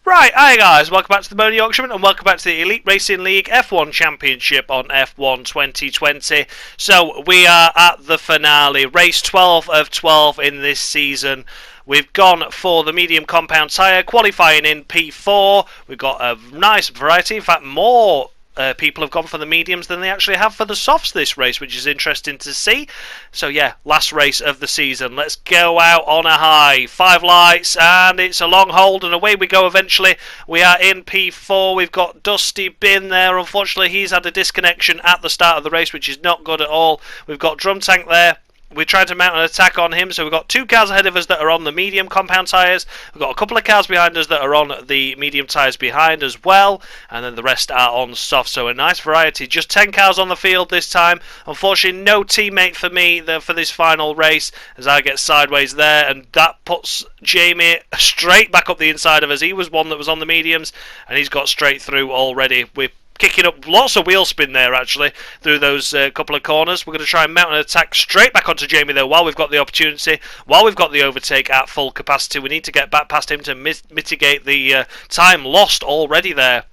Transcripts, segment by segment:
Right, hi guys, welcome back to the Motor Yorkshireman and welcome back to the Elite Racing League F1 Championship on F1 2020. So we are at the finale, race 12 of 12 in this season. We've gone for the medium compound tyre, qualifying in P4. We've got a nice variety, in fact more people have gone for the mediums than they actually have for the softs this race, which is interesting to see. So yeah, last race of the season. Let's go out on a high. 5 lights and it's a long hold and away we go eventually. We are in P4. We've got Dusty Bin there. Unfortunately, he's had a disconnection at the start of the race, which is not good at all. We've got Drum Tank there. We're trying to mount an attack on him, so we've got 2 cars ahead of us that are on the medium compound tyres. We've got a couple of cars behind us that are on the medium tyres behind as well, and then the rest are on soft, so a nice variety. Just 10 cars on the field this time. Unfortunately, no teammate for me for this final race, as I get sideways there, and that puts Jamie straight back up the inside of us. He was one that was on the mediums, and he's got straight through already. We're kicking up lots of wheel spin there actually through those couple of corners. We're going to try and mount an attack straight back onto Jamie though while we've got the opportunity, while we've got the overtake at full capacity. We need to get back past him to mitigate the time lost already there.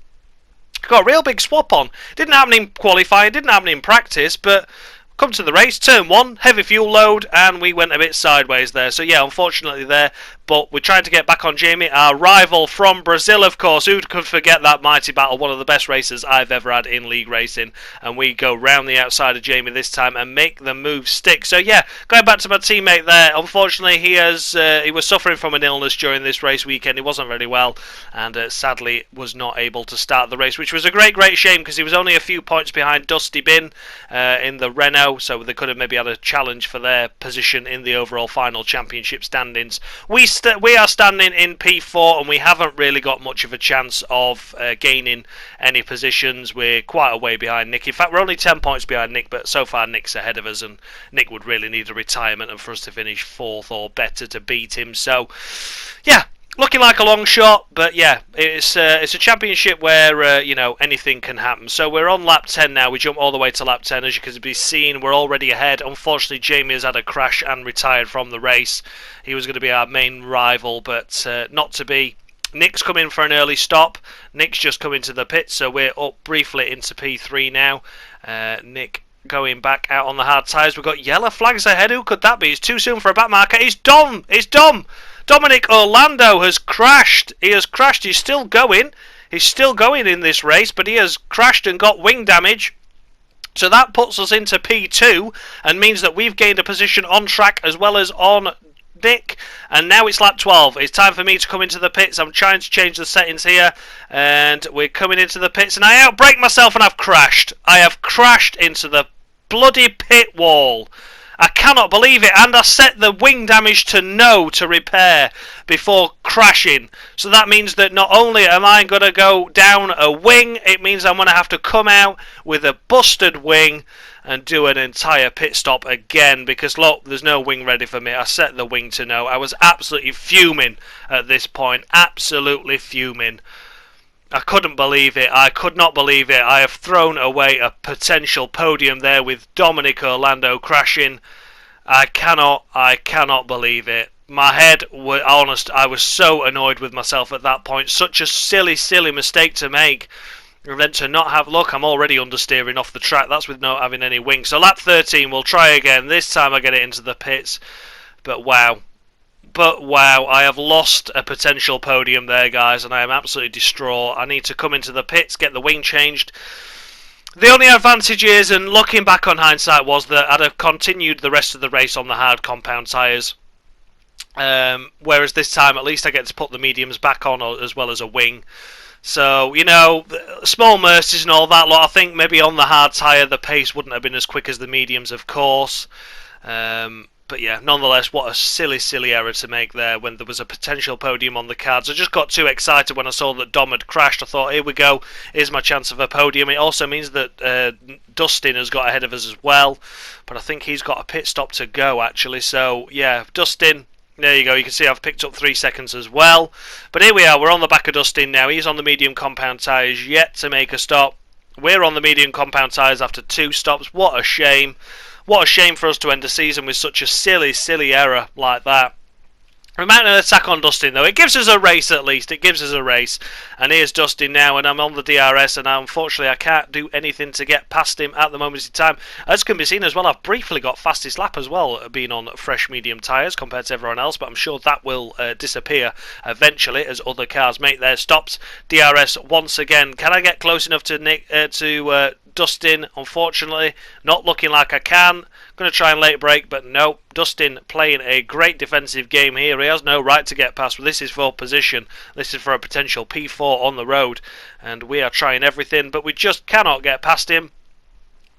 Got a real big swap on. Didn't happen in qualifying, didn't happen in practice, but come to the race, turn 1, heavy fuel load, and we went a bit sideways there. So yeah, unfortunately there, but we're trying to get back on Jamie, our rival from Brazil, of course. Who could forget that mighty battle? One of the best races I've ever had in league racing. And we go round the outside of Jamie this time and make the move stick. So yeah, going back to my teammate there, unfortunately he was suffering from an illness during this race weekend. He wasn't very well, and sadly was not able to start the race, which was a great shame because he was only a few points behind Dusty Bin in the Renault, so they could have maybe had a challenge for their position in the overall final championship standings. We are standing in P4 and we haven't really got much of a chance of gaining any positions. We're quite a way behind Nick. In fact, we're only 10 points behind Nick, but so far Nick's ahead of us, and Nick would really need a retirement and for us to finish 4th or better to beat him. So yeah, looking like a long shot, but yeah, it's a championship where you know, anything can happen. So we're on lap 10 now. We jump all the way to lap 10, as you can be seen. We're already ahead. Unfortunately, Jamie has had a crash and retired from the race. He was going to be our main rival, but not to be. Nick's come in for an early stop. Nick's just come into the pit, so we're up briefly into P3 now. Nick going back out on the hard tyres. We've got yellow flags ahead. Who could that be? It's too soon for a back marker. It's Dom! It's Dom! Dominic Orlando has crashed. He has crashed. He's still going. He's still going in this race, but he has crashed and got wing damage. So that puts us into P2 and means that we've gained a position on track as well as on Nick. And now it's lap 12. It's time for me to come into the pits. I'm trying to change the settings here, and we're coming into the pits, and I outbrake myself and I've crashed. I have crashed into the bloody pit wall. I cannot believe it, and I set the wing damage to no to repair before crashing. So that means that not only am I going to go down a wing, it means I'm going to have to come out with a busted wing and do an entire pit stop again, because look, there's no wing ready for me. I set the wing to no. I was absolutely fuming at this point, absolutely fuming. I couldn't believe it. I could not believe it. I have thrown away a potential podium there with Dominic Orlando crashing. I cannot believe it. My head was honest. I was so annoyed with myself at that point. Such a silly mistake to make. And then to not have... Look, I'm already understeering off the track. That's with not having any wings. So lap 13, we'll try again. This time I get it into the pits. But wow. I have lost a potential podium there, guys, and I am absolutely distraught. I need to come into the pits, get the wing changed. The only advantage is, and looking back on hindsight, was that I'd have continued the rest of the race on the hard compound tyres. Whereas this time, at least I get to put the mediums back on as well as a wing. So, you know, small mercies and all that lot. I think maybe on the hard tyre the pace wouldn't have been as quick as the mediums, of course. But yeah, nonetheless, what a silly error to make there when there was a potential podium on the cards. I just got too excited when I saw that Dom had crashed. I thought, here we go, here's my chance of a podium. It also means that Dustin has got ahead of us as well, but I think he's got a pit stop to go actually. So yeah, Dustin, there you go. You can see I've picked up 3 seconds as well. But here we are, we're on the back of Dustin now. He's on the medium compound tyres, yet to make a stop. We're on the medium compound tyres after 2 stops. What a shame. What a shame for us to end the season with such a silly error like that. We're mounting an attack on Dustin, though. It gives us a race, at least. It gives us a race. And here's Dustin now, and I'm on the DRS, and unfortunately I can't do anything to get past him at the moment in time. As can be seen as well, I've briefly got fastest lap as well, being on fresh medium tyres compared to everyone else, but I'm sure that will disappear eventually as other cars make their stops. DRS once again. Can I get close enough to Dustin? Unfortunately, not looking like I can. Going to try and late break, but no. Dustin playing a great defensive game here. He has no right to get past. This is for position. This is for a potential P4 on the road. And we are trying everything, but we just cannot get past him.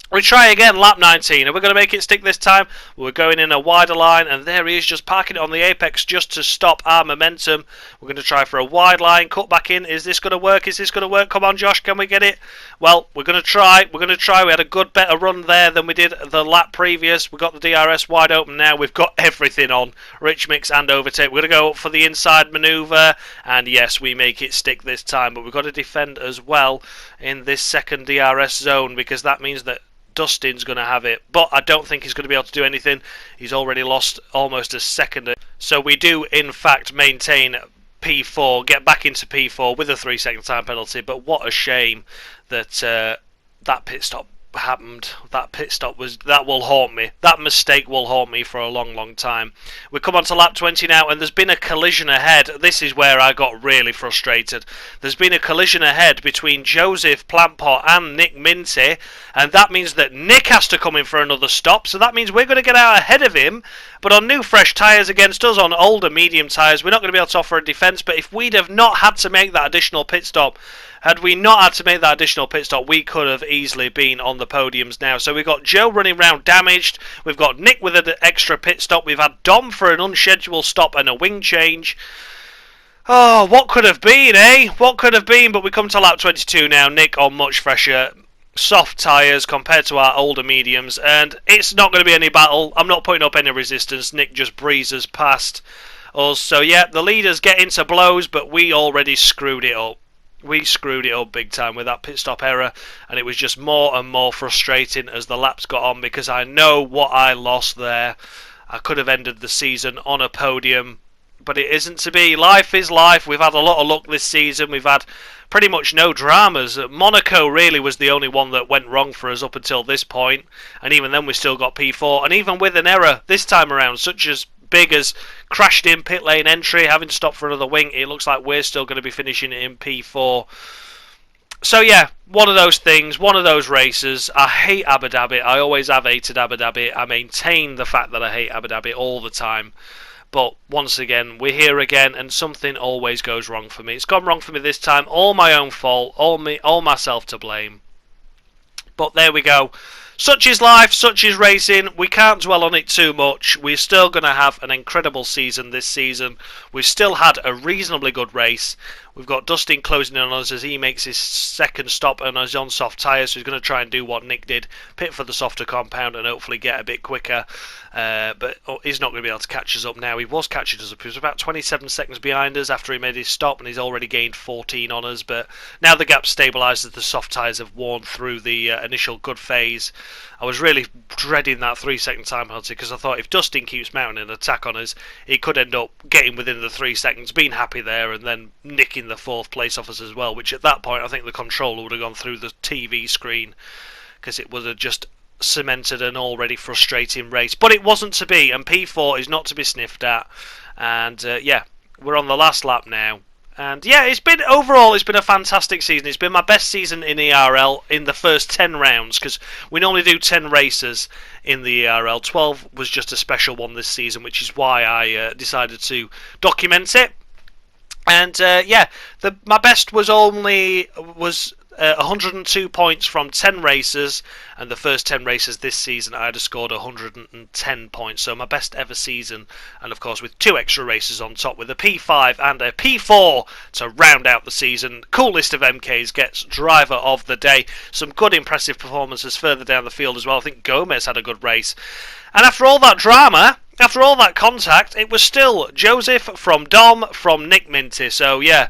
We try again, lap 19. Are we going to make it stick this time? We're going in a wider line, and there he is, just parking it on the apex just to stop our momentum. We're going to try for a wide line, cut back in. Is this going to work? Is this going to work? Come on, Josh, can we get it? Well, we're going to try. We're going to try. We had a better run there than we did the lap previous. We've got the DRS wide open now. We've got everything on. Rich mix and overtake. We're going to go up for the inside manoeuvre, and yes, we make it stick this time. But we've got to defend as well in this second DRS zone, because that means that Dustin's going to have it, but I don't think he's going to be able to do anything. He's already lost almost a second. So we do, in fact, maintain P4, get back into P4 with a 3-second time penalty, but what a shame that that pit stop happened. That pit stop that will haunt me. That mistake will haunt me for a long time. We come on to lap 20 now, and there's been a collision ahead. This is where I got really frustrated. There's been a collision ahead between Joseph Plantpot and Nick Minty, and that means that Nick has to come in for another stop, so that means we're going to get out ahead of him, but on new fresh tyres against us on older medium tyres, we're not going to be able to offer a defence. But if we'd have not had to make that additional pit stop, we could have easily been on the podiums now. So we've got Joe running round damaged. We've got Nick with an extra pit stop. We've had Dom for an unscheduled stop and a wing change. Oh, what could have been, eh? What could have been? But we come to lap 22 now. Nick on much fresher, soft tyres compared to our older mediums. And it's not going to be any battle. I'm not putting up any resistance. Nick just breezes past us. So, yeah, the leaders get into blows, but we already screwed it up. We screwed it up big time with that pit stop error, and it was just more and more frustrating as the laps got on, because I know what I lost there. I could have ended the season on a podium, but it isn't to be. Life is life. We've had a lot of luck this season. We've had pretty much no dramas. Monaco really was the only one that went wrong for us up until this point, and even then we still got P4, and even with an error this time around, such as big as crashed in pit lane entry, having to stop for another wing, it looks like we're still going to be finishing in P4. So yeah, one of those things, one of those races. I hate Abu Dhabi. I always have hated Abu Dhabi. I maintain the fact that I hate Abu Dhabi all the time. But once again, we're here again, and something always goes wrong for me. It's gone wrong for me this time. All my own fault. All myself to blame. But there we go. Such is life, such is racing. We can't dwell on it too much. We're still going to have an incredible season this season. We've still had a reasonably good race. We've got Dustin closing in on us as he makes his second stop and is on soft tyres, so he's going to try and do what Nick did, pit for the softer compound and hopefully get a bit quicker. But he's not going to be able to catch us up now. He was catching us up. He was about 27 seconds behind us after he made his stop, and he's already gained 14 on us. But now the gap's stabilised as the soft tyres have worn through the initial good phase. I was really dreading that 3-second time penalty, because I thought if Dustin keeps mounting an attack on us, he could end up getting within the 3 seconds, being happy there, and then nicking the 4th place off us as well, which at that point I think the controller would have gone through the TV screen, because it would have just cemented an already frustrating race. But it wasn't to be, and P4 is not to be sniffed at. And yeah, we're on the last lap now. And yeah, it's been a fantastic season. It's been my best season in ERL in the first 10 rounds, because we normally do 10 races in the ERL. 12 was just a special one this season, which is why I decided to document it. And yeah, my best was 102 points from 10 races, and the first 10 races this season I had scored 110 points, so my best ever season, and of course with 2 extra races on top with a P5 and a P4 to round out the season. Coolest of MKs gets driver of the day. Some good impressive performances further down the field as well. I think Gomez had a good race, and after all that drama, after all that contact, it was still Joseph from Dom from Nick Minty. So yeah,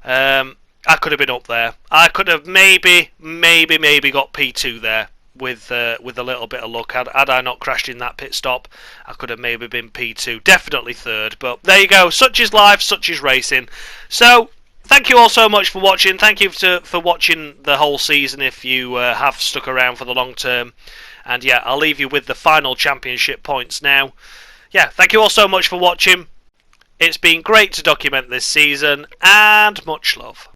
I could have been up there. I could have maybe got P2 there. with a little bit of luck. Had I not crashed in that pit stop, I could have maybe been P2, definitely third. But there you go. Such is life, such is racing. So thank you all so much for watching. Thank you for watching the whole season if you have stuck around for the long term. And yeah, I'll leave you with the final championship points now. Yeah, thank you all so much for watching. It's been great to document this season, and much love.